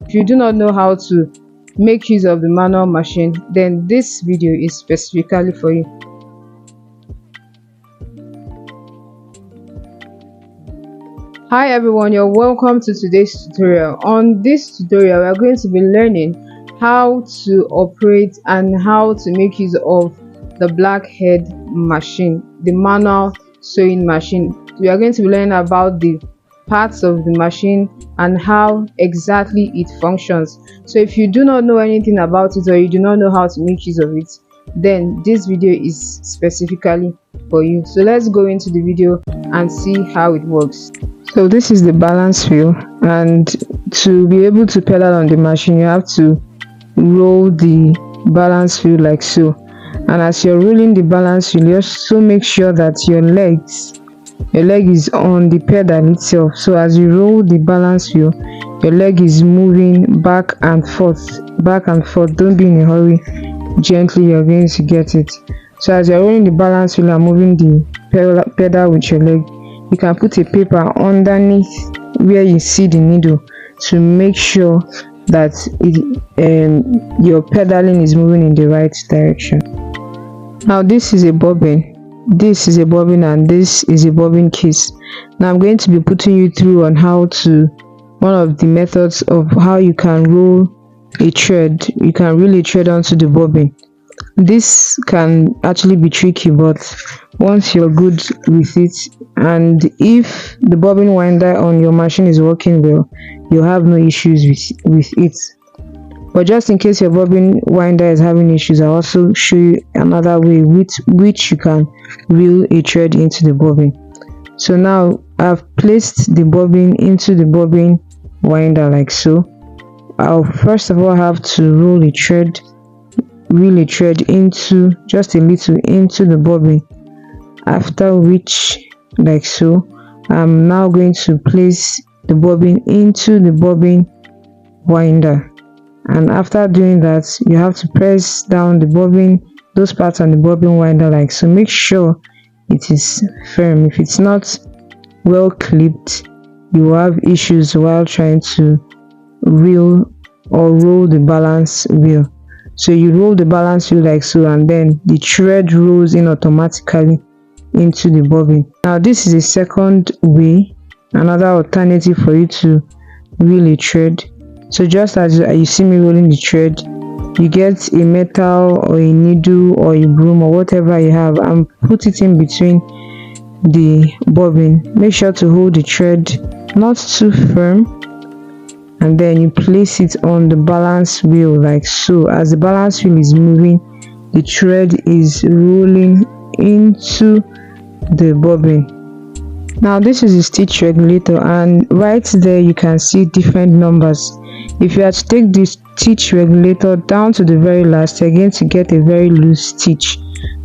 If you do not know how to make use of the manual machine, then this video is specifically for you. Hi everyone, you're welcome to today's tutorial. On this tutorial, we are going to be learning how to operate and how to make use of the blackhead machine, the manual sewing machine. We are going to be learning about the parts of the machine and how exactly it functions. So if you do not know anything about it or you do not know how to make use of it, then this video is specifically for you. So let's go into the video and see how it works. So this is the balance wheel, and to be able to pedal on the machine you have to roll the balance wheel like so. And as you're rolling the balance wheel, you also make sure that your leg is on the pedal itself. So as you roll the balance wheel, your leg is moving back and forth. Don't be in a hurry, gently, you're going to get it. So as you're rolling the balance wheel and moving the pedal with your leg, you can put a paper underneath where you see the needle to make sure that your pedaling is moving in the right direction. Now this is a bobbin, and this is a bobbin case. Now I'm going to be putting you through on one of the methods of how you can roll a thread. You can really thread onto the bobbin. This can actually be tricky, but once you're good with it, and if the bobbin winder on your machine is working well, you'll have no issues with it. But just in case your bobbin winder is having issues, I'll also show you another way with which you can reel a thread into the bobbin. So now I've placed the bobbin into the bobbin winder like so. I'll first of all have to reel a thread into just a little into the bobbin, after which, like so, I'm now going to place the bobbin into the bobbin winder. And after doing that, you have to press down the bobbin, those parts on the bobbin winder like so. Make sure it is firm. If it's not well clipped, you will have issues while trying to reel or roll the balance wheel. So you roll the balance wheel like so, and then the thread rolls in automatically into the bobbin. Now this is a second way, another alternative for you to reel a thread. So just as you see me rolling the thread, you get a metal or a needle or a broom or whatever you have and put it in between the bobbin. Make sure to hold the thread not too firm, and then you place it on the balance wheel like so. As the balance wheel is moving, the thread is rolling into the bobbin. Now this is a stitch regulator, and right there you can see different numbers. If you had to take the stitch regulator down to the very last, you're going to get a very loose stitch.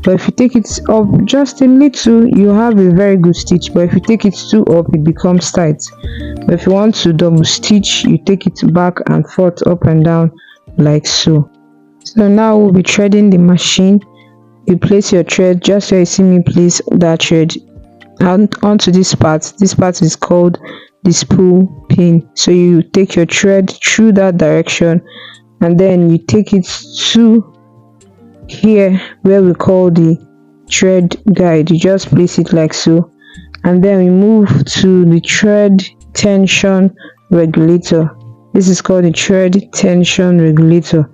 But if you take it up just a little, you have a very good stitch. But if you take it too up, it becomes tight. But if you want to double stitch, you take it back and forth, up and down like so. So now we'll be threading the machine. You place your thread just where you see me place that thread onto this part. This part is called the spool pin. So you take your thread through that direction, and then you take it to here where we call the thread guide. You just place it like so, and then we move to the thread tension regulator. This is called the thread tension regulator.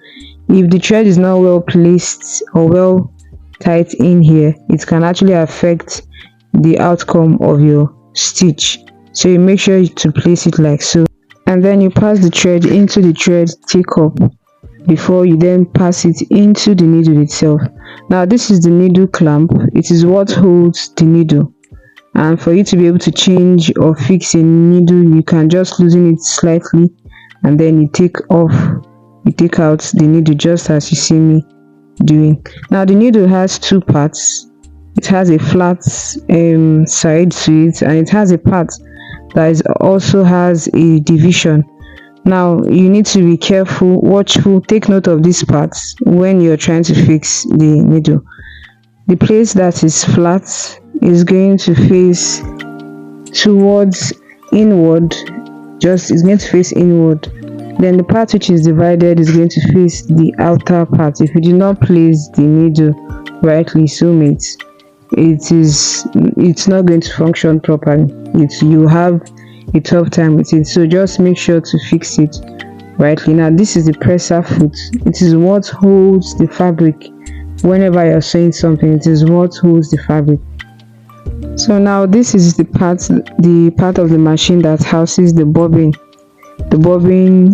If the thread is not well placed or well tight in here, it can actually affect the outcome of your stitch. So you make sure to place it like so, and then you pass the thread into the thread take-up before you then pass it into the needle itself. Now this is the needle clamp. It is what holds the needle, and for you to be able to change or fix a needle, you can just loosen it slightly, and then you take out the needle just as you see me doing. Now the needle has two parts. It has a flat side to it, and it has a part that also has a division. Now you need to be careful, watchful, take note of these parts when you're trying to fix the needle. The place that is flat is going to face towards inward, it's going to face inward, Then the part which is divided is going to face the outer part. If you do not place the needle rightly, soulmates, it's not going to function properly. You have a tough time with it. So just make sure to fix it rightly. Now this is the presser foot. It is what holds the fabric. Whenever you're sewing something, it is what holds the fabric. So now this is the part of the machine that houses the bobbin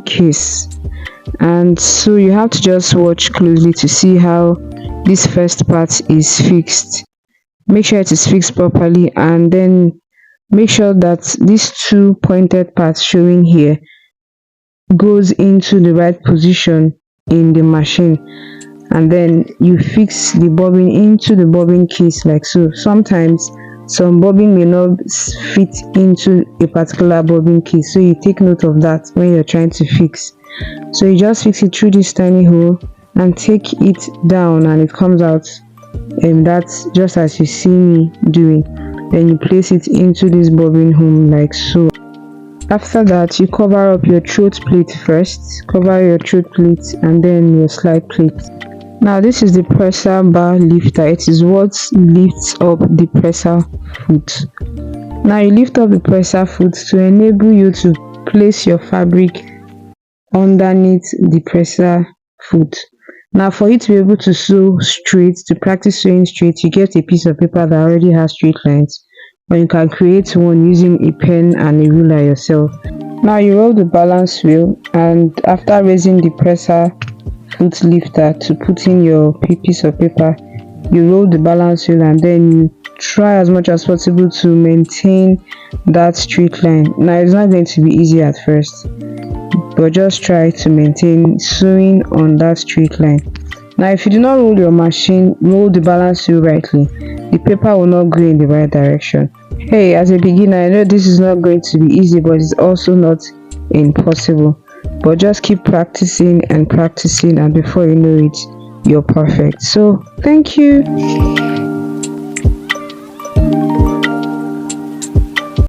case. And so you have to just watch closely to see how this first part is fixed. Make sure it is fixed properly, and then make sure that these two pointed parts showing here goes into the right position in the machine, and then you fix the bobbin into the bobbin case like so. Sometimes some bobbin may not fit into a particular bobbin case, so you take note of that when you're trying to fix. So you just fix it through this tiny hole and take it down, and it comes out, and that's just as you see me doing. Then you place it into this bobbin hole like so. After that, you cover up your throat plate first. Cover your throat plate and then your slide plate. Now this is the presser bar lifter. It is what lifts up the presser foot. Now you lift up the presser foot to enable you to place your fabric underneath the presser foot. Now for you to be able to sew straight, to practice sewing straight, you get a piece of paper that already has straight lines, or you can create one using a pen and a ruler yourself. Now you roll the balance wheel, and after raising the presser foot lifter to put in your piece of paper, you roll the balance wheel and then you try as much as possible to maintain that straight line. Now it's not going to be easy at first, but just try to maintain sewing on that straight line. Now if you do not roll the balance wheel rightly, the paper will not go in the right direction. Hey, as a beginner, I know this is not going to be easy, but it's also not impossible. But just keep practicing and practicing, and before you know it, you're perfect. So thank you.